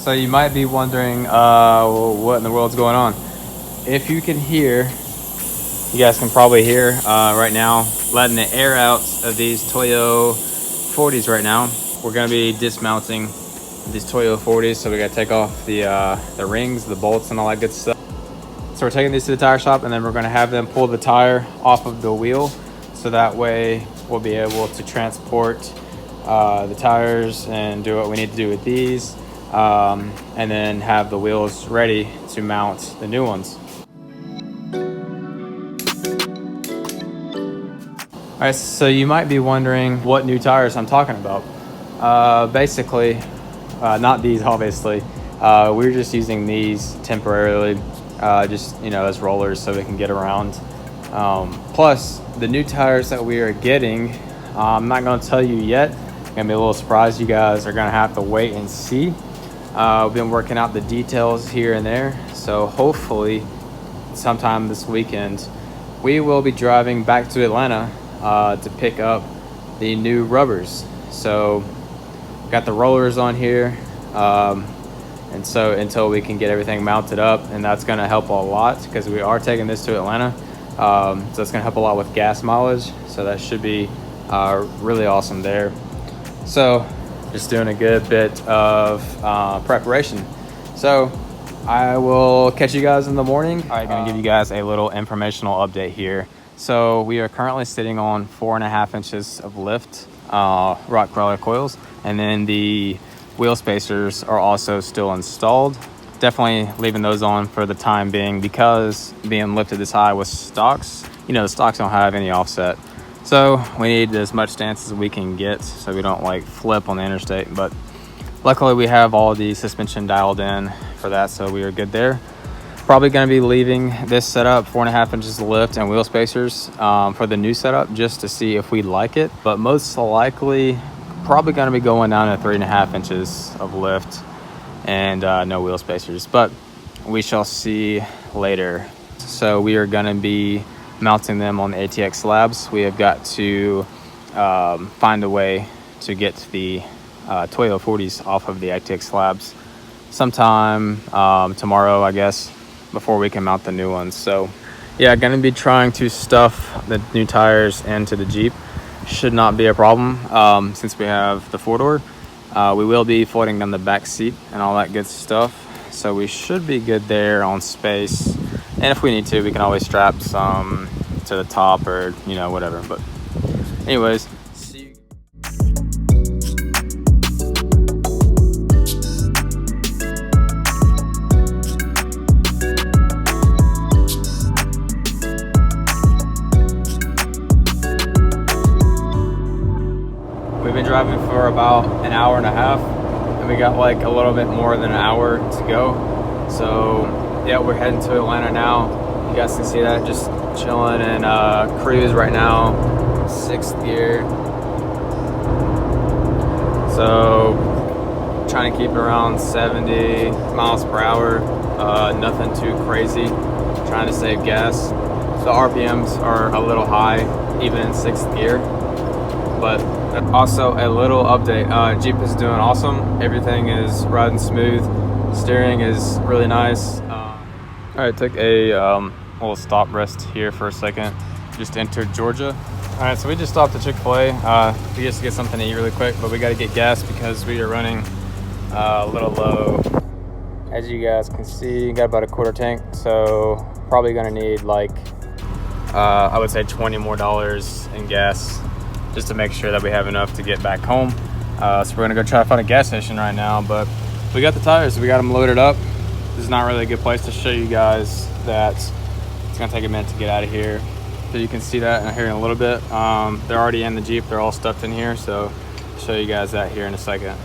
So you might be wondering what in the world's going on. If you can hear, you guys can probably hear right now, letting the air out of these Toyo 40s right now. We're gonna be dismounting these Toyo 40s, so we gotta take off the rings, the bolts, and all that good stuff. So we're taking these to the tire shop, and then we're gonna have them pull the tire off of the wheel, so that way we'll be able to transport the tires and do what we need to do with these. And then have the wheels ready to mount the new ones. All right, so you might be wondering what new tires I'm talking about. Basically, not these obviously. We're just using these temporarily, just as rollers so we can get around. Plus, the new tires that we are getting, I'm not going to tell you yet. It's gonna be a little surprise. You guys are gonna have to wait and see. We've been working out the details here and there, so hopefully sometime this weekend we will be driving back to Atlanta to pick up the new rubbers. So got the rollers on here, and so until we can get everything mounted up, and that's going to help a lot because we are taking this to Atlanta, so it's going to help a lot with gas mileage, so that should be really awesome there. So just doing a good bit of preparation. So I will catch you guys in the morning. I'm going to give you guys a little informational update here. So we are currently sitting on 4.5 inches of lift rock crawler coils, and then the wheel spacers are also still installed. Definitely leaving those on for the time being because being lifted this high with stocks, the stocks don't have any offset. So we need as much stance as we can get so we don't like flip on the interstate, but luckily we have all the suspension dialed in for that, so we are good there. Probably going to be leaving this setup 4.5 inches of lift and wheel spacers for the new setup just to see if we like it, but most likely probably going to be going down to 3.5 inches of lift and no wheel spacers, but we shall see later. So we are going to be mounting them on the ATX slabs. We have got to find a way to get the Toyo 40s off of the ATX slabs sometime tomorrow, I guess, before we can mount the new ones. So yeah, going to be trying to stuff the new tires into the Jeep. Should not be a problem since we have the 4-door. We will be floating down the back seat and all that good stuff, so we should be good there on space. And if we need to, we can always strap some to the top or, whatever. But anyways, see you. We've been driving for about an hour and a half, and we got like a little bit more than an hour to go. So yeah, we're heading to Atlanta now. You guys can see that, just chilling and cruise right now, 6th gear. So trying to keep it around 70 miles per hour, nothing too crazy, trying to save gas. The RPMs are a little high, even in 6th gear. But also a little update, Jeep is doing awesome. Everything is riding smooth. Steering is really nice. All right, took a little stop rest here for a second. Just entered Georgia. All right, so we just stopped at Chick-fil-A just to get something to eat really quick, but we got to get gas because we are running a little low. As you guys can see, got about a quarter tank, so probably gonna need like I would say $20 more in gas just to make sure that we have enough to get back home. So we're gonna go try to find a gas station right now, but we got the tires, we got them loaded up. this is not really a good place to show you guys that. It's gonna take a minute to get out of here. So you can see that here in a little bit. They're already in the Jeep. They're all stuffed in here. So I'll show you guys that here in a second.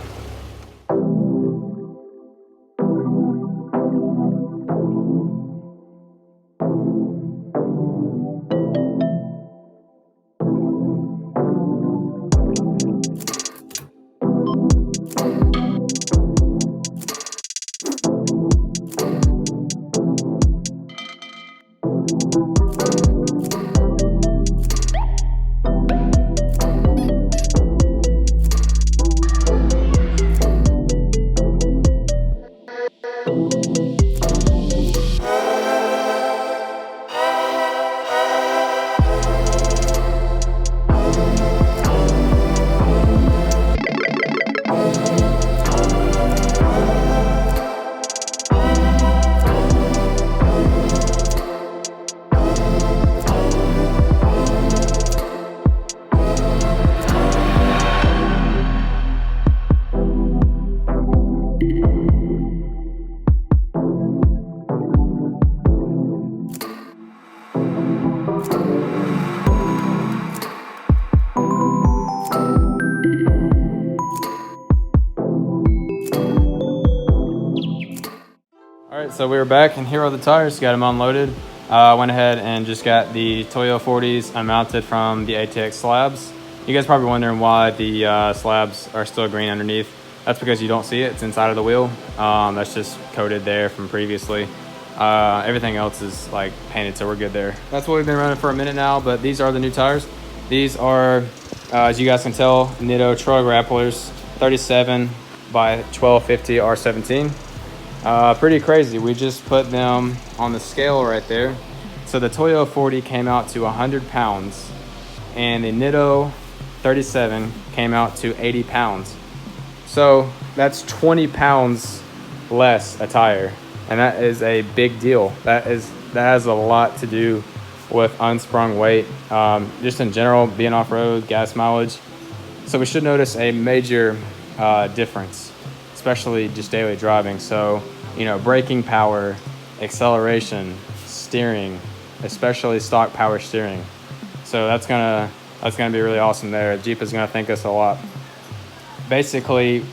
So we were back, and here are the tires. Got them unloaded. Went ahead and just got the Toyo 40s unmounted from the ATX slabs. You guys probably wondering why the slabs are still green underneath. That's because you don't see it. It's inside of the wheel. That's just coated there from previously. Everything else is like painted, so we're good there. That's what we've been running for a minute now, but these are the new tires. These are, as you guys can tell, Nitto Trail Grapplers 37 by 1250 R17. Pretty crazy. We just put them on the scale right there. So the Toyo 40 came out to 100 pounds and the Nitto 37 came out to 80 pounds. So that's 20 pounds less a tire, and that is a big deal. That has a lot to do with unsprung weight, just in general, being off-road, gas mileage. So we should notice a major difference, especially just daily driving. So, you know, braking power, acceleration, steering, especially stock power steering. So that's gonna be really awesome there. Jeep is gonna thank us a lot. Basically,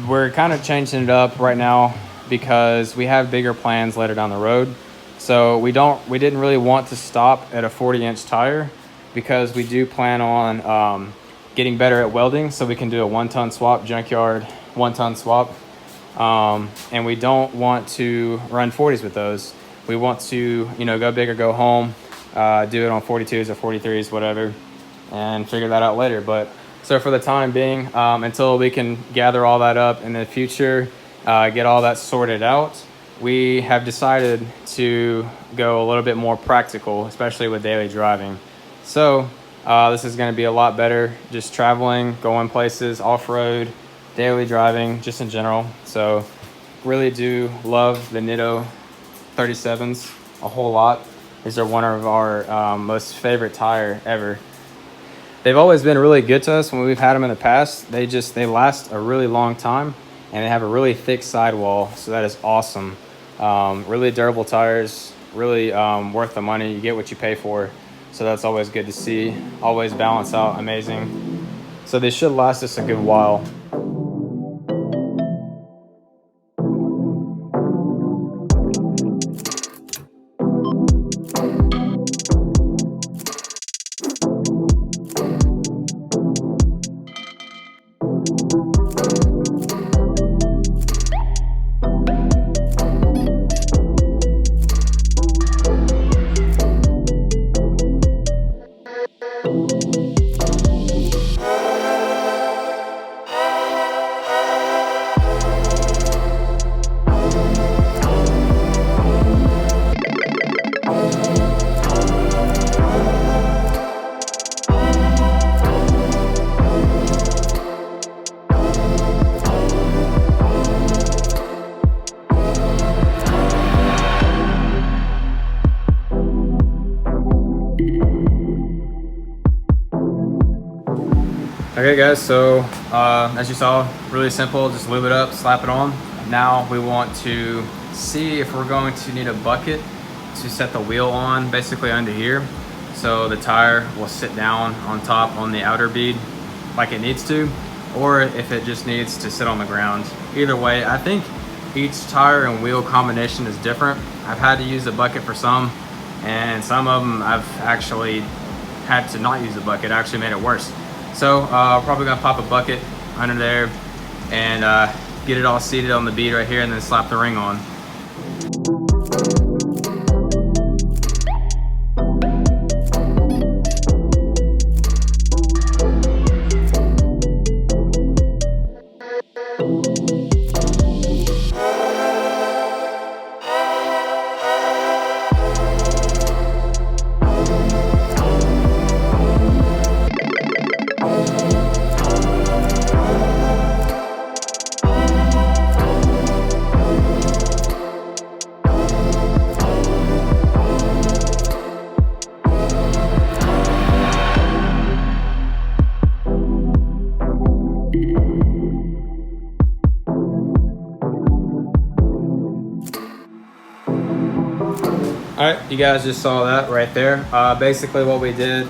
we're kind of changing it up right now because we have bigger plans later down the road. So we didn't really want to stop at a 40-inch tire because we do plan on getting better at welding, so we can do a 1-ton swap, junkyard 1-ton swap. And we don't want to run 40s with those. We want to, you know, go big or go home, do it on 42s or 43s, whatever, and figure that out later. But so for the time being, until we can gather all that up in the future, get all that sorted out, we have decided to go a little bit more practical, especially with daily driving. So this is going to be a lot better, just traveling, going places, off-road, daily driving, just in general. So really do love the Nitto 37s a whole lot. These are one of our most favorite tire ever. They've always been really good to us when we've had them in the past. They last a really long time, and they have a really thick sidewall, so that is awesome. Really durable tires, really worth the money. You get what you pay for, so that's always good to see. Always balance out amazing. So they should last us a good while. Okay guys, so as you saw, really simple, just lube it up, slap it on. Now we want to see if we're going to need a bucket to set the wheel on, basically under here, so the tire will sit down on top on the outer bead like it needs to, or if it just needs to sit on the ground. Either way, I think each tire and wheel combination is different. I've had to use a bucket for some, and some of them I've actually had to not use a bucket. It actually made it worse. So probably gonna pop a bucket under there and get it all seated on the bead right here, and then slap the ring on. All right, you guys just saw that right there. Basically what we did,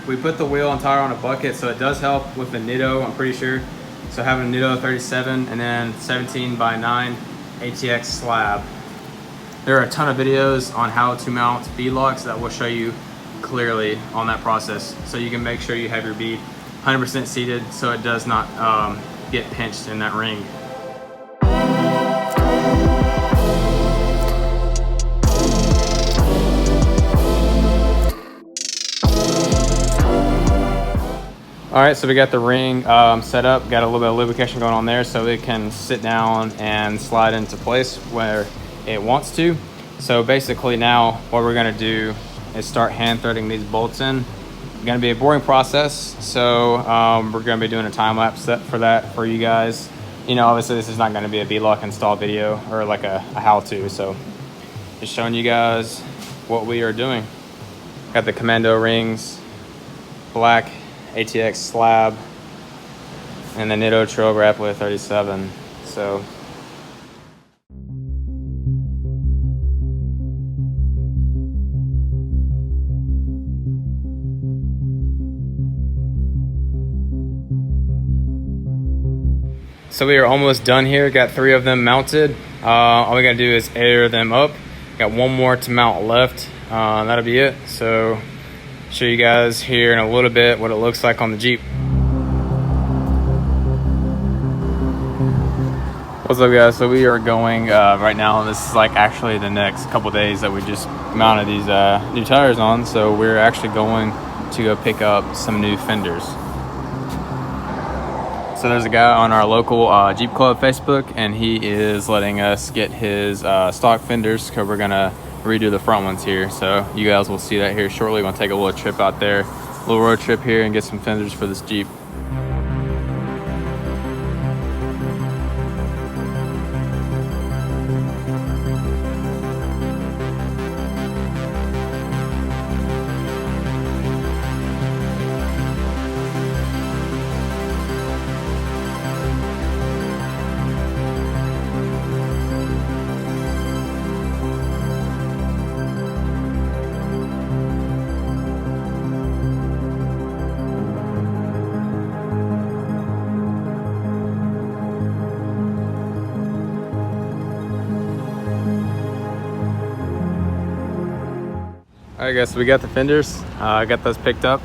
we put the wheel and tire on a bucket, so it does help with the Nitto, I'm pretty sure. So having a Nitto 37 and then 17x9 ATX slab. There are a ton of videos on how to mount bead locks that will show you clearly on that process. So you can make sure you have your bead 100% seated so it does not get pinched in that ring. All right, so we got the ring set up, got a little bit of lubrication going on there so it can sit down and slide into place where it wants to. So basically now what we're gonna do is start hand threading these bolts in. It's gonna be a boring process, so we're gonna be doing a time lapse for that for you guys. You know, obviously this is not gonna be a bead lock install video or like a how-to, so just showing you guys what we are doing. Got the commando rings, black ATX slab, and the Nitto Trail Grappler 37. So we are almost done here. Got 3 of them mounted. All we gotta do is air them up. Got 1 more to mount left. That'll be it. So show you guys here in a little bit what it looks like on the Jeep. What's up guys? So we are going right now, this is like actually the next couple days that we just mounted these new tires on. So we're actually going to go pick up some new fenders. So there's a guy on our local Jeep Club Facebook, and he is letting us get his stock fenders because we're gonna redo the front ones here. So you guys will see that here shortly. We're gonna take a little trip out there, a little road trip here, and get some fenders for this Jeep. All right guys, so we got the fenders, I got those picked up,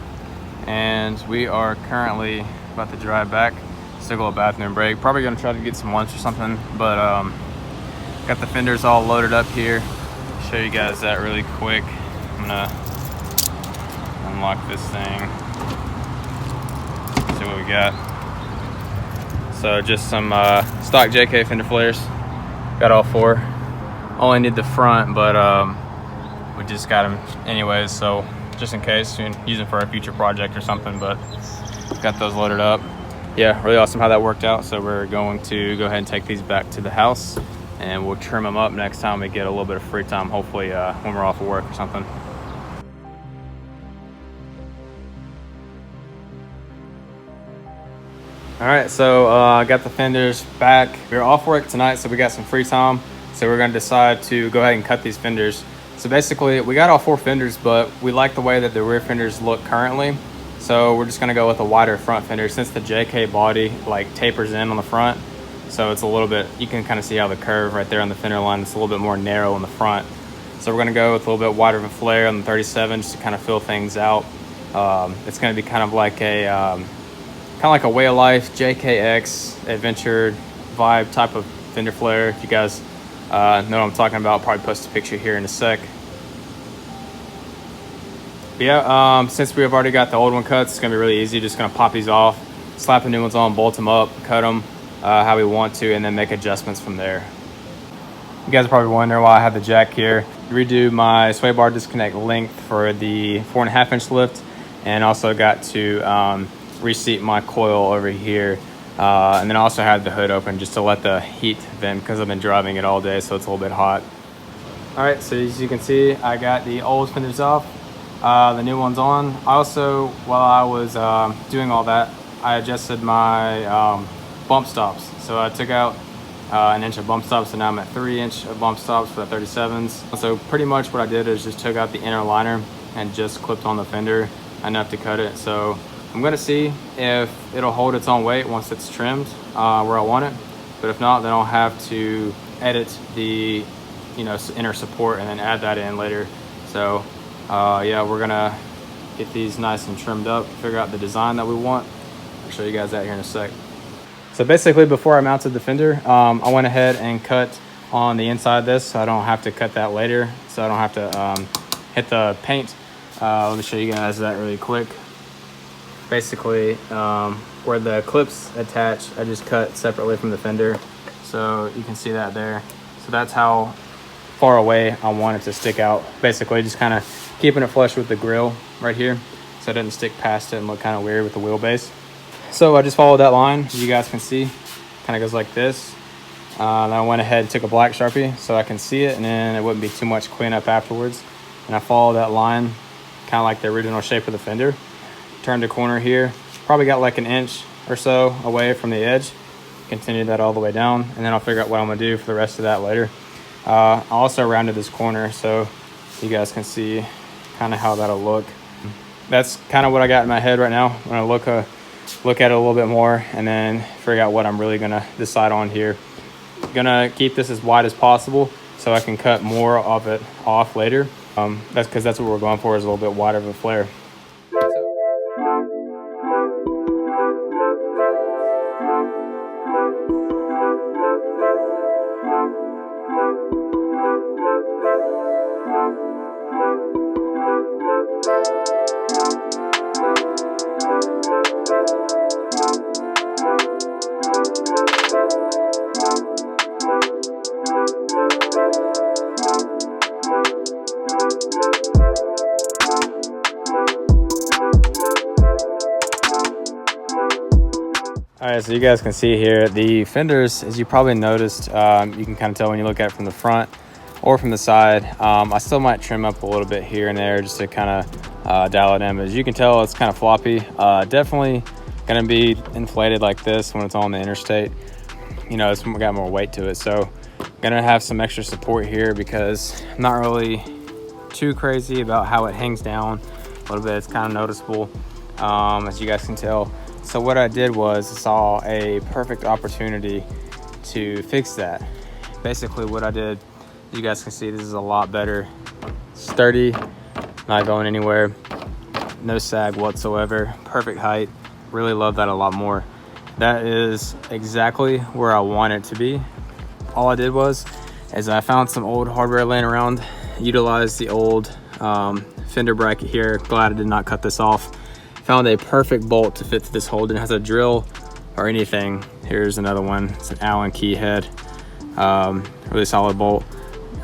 and we are currently about to drive back. Still go to a bathroom break, probably gonna try to get some lunch or something, but got the fenders all loaded up here. Show you guys that really quick. I'm gonna unlock this thing, see what we got. So just some stock JKU fender flares, got all 4. Only need the front, but we just got them anyways, so just in case, you can use them for a future project or something, but got those loaded up. Yeah, really awesome how that worked out. So we're going to go ahead and take these back to the house, and we'll trim them up next time we get a little bit of free time, hopefully when we're off of work or something. All right, so I got the fenders back. We're off work tonight, so we got some free time. So we're going to decide to go ahead and cut these fenders. So basically we got all 4 fenders, but we like the way that the rear fenders look currently. So we're just going to go with a wider front fender since the JK body like tapers in on the front. So it's a little bit, you can kind of see how the curve right there on the fender line, it's a little bit more narrow in the front. So we're going to go with a little bit wider of a flare on the 37 just to kind of fill things out. It's going to be kind of like a way of life JKX adventure vibe type of fender flare. If you guys know what I'm talking about, I'll probably post a picture here in a sec. But yeah, since we've already got the old one cut, it's gonna be really easy. Just gonna pop these off, slap the new ones on, bolt them up, cut them how we want to, and then make adjustments from there. You guys are probably wondering why I have the jack here. Redo my sway bar disconnect length for the 4.5 inch lift, and also got to reseat my coil over here. And then I also had the hood open just to let the heat vent because I've been driving it all day, so it's a little bit hot. All right, so as you can see, I got the old fenders off, the new ones on. I also, while I was doing all that, I adjusted my bump stops. So I took out an inch of bump stops, and now I'm at 3 inch of bump stops for the 37s. So pretty much what I did is just took out the inner liner and just clipped on the fender enough to cut it. So I'm gonna see if it'll hold its own weight once it's trimmed where I want it. But if not, then I'll have to edit the inner support and then add that in later. So yeah, we're gonna get these nice and trimmed up, figure out the design that we want. I'll show you guys that here in a sec. So basically, before I mounted the fender, I went ahead and cut on the inside of this so I don't have to cut that later, so I don't have to hit the paint. Let me show you guys that really quick. Basically, where the clips attach, I just cut separately from the fender, so you can see that there. So that's how far away I want it to stick out. Basically, just kind of keeping it flush with the grill right here, so it doesn't stick past it and look kind of weird with the wheelbase. So I just followed that line, as you guys can see, kind of goes like this. Then I went ahead and took a black Sharpie so I can see it, and then it wouldn't be too much cleanup afterwards. And I followed that line, kind of like the original shape of the fender. Turned the corner here, probably got like an inch or so away from the edge. Continue that all the way down, and then I'll figure out what I'm gonna do for the rest of that later. I also rounded this corner so you guys can see kind of how that'll look. That's kind of what I got in my head right now. I'm gonna look at it a little bit more and then figure out what I'm really gonna decide on here. Gonna keep this as wide as possible so I can cut more of it off later. That's because that's what we're going for, is a little bit wider of a flare. All right, so you guys can see here the fenders, as you probably noticed, you can kind of tell when you look at it from the front or from the side. I still might trim up a little bit here and there just to kind of dial it in, but as you can tell, it's kind of floppy. Definitely gonna be inflated like this when it's on the interstate. It's got more weight to it, so gonna have some extra support here because I'm not really too crazy about how it hangs down a little bit. It's kind of noticeable, as you guys can tell. So what I did was I saw a perfect opportunity to fix that. Basically what I did, you guys can see this is a lot better. Sturdy, not going anywhere, no sag whatsoever, perfect height. Really love that a lot more. That is exactly where I want it to be. All I did was I found some old hardware laying around, utilized the old fender bracket here. Glad I did not cut this off. Found a perfect bolt to fit to this hole. Didn't have to drill or anything. Here's another one. It's an Allen key head. Really solid bolt.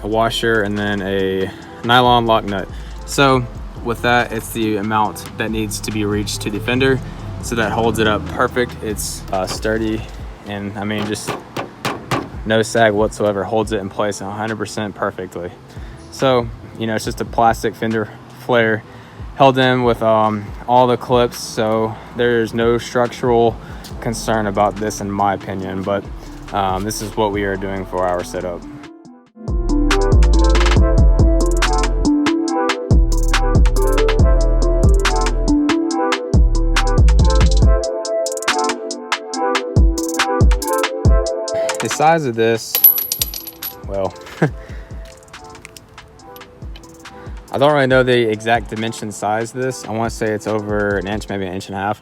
A washer and then a nylon lock nut. So with that, it's the amount that needs to be reached to the fender. So that holds it up perfect. It's sturdy, and I mean just no sag whatsoever. Holds it in place 100% perfectly. So it's just a plastic fender flare held in with all the clips, so there's no structural concern about this in my opinion, but this is what we are doing for our setup. size of this, well, I don't really know the exact dimension size of this. I want to say it's over an inch, maybe an inch and a half.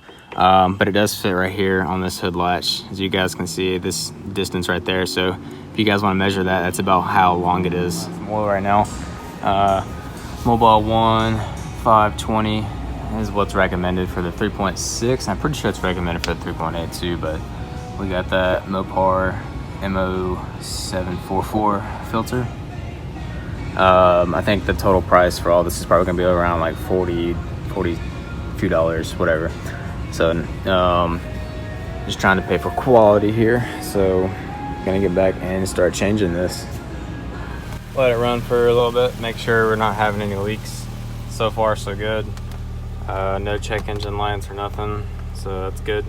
But it does fit right here on this hood latch. As you guys can see, this distance right there. So if you guys want to measure that, that's about how long it is. From oil right now. Mobile 1, 520 is what's recommended for the 3.6. I'm pretty sure it's recommended for the 3.8 too, but we got that Mopar MO744 filter. I think the total price for all this is probably gonna be around like 40 few dollars, whatever. So just trying to pay for quality here. So gonna get back and start changing this. Let it run for a little bit, make sure we're not having any leaks. So far so good. No check engine lights or nothing, so that's good.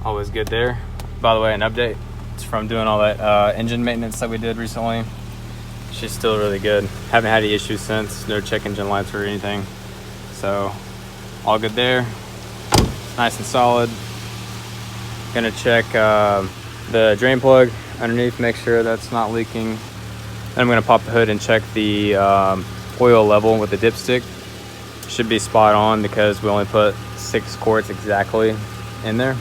Always good there. By the way, an update. It's from doing all that engine maintenance that we did recently. She's still really good. Haven't had any issues since. No check engine lights or anything. So all good there. Nice and solid. Gonna check the drain plug underneath, make sure that's not leaking. Then I'm gonna pop the hood and check the oil level with the dipstick. Should be spot on because we only put 6 quarts exactly in there.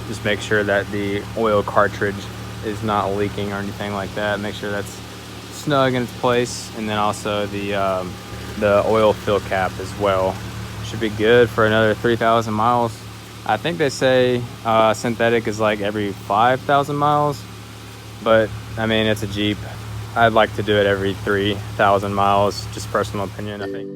Just make sure that the oil cartridge is not leaking or anything like that. Make sure that's snug in its place, and then also the oil fill cap as well. Should be good for another 3,000 miles. I think they say synthetic is like every 5,000 miles, but I mean, it's a Jeep. I'd like to do it every 3,000 miles, just personal opinion, I think.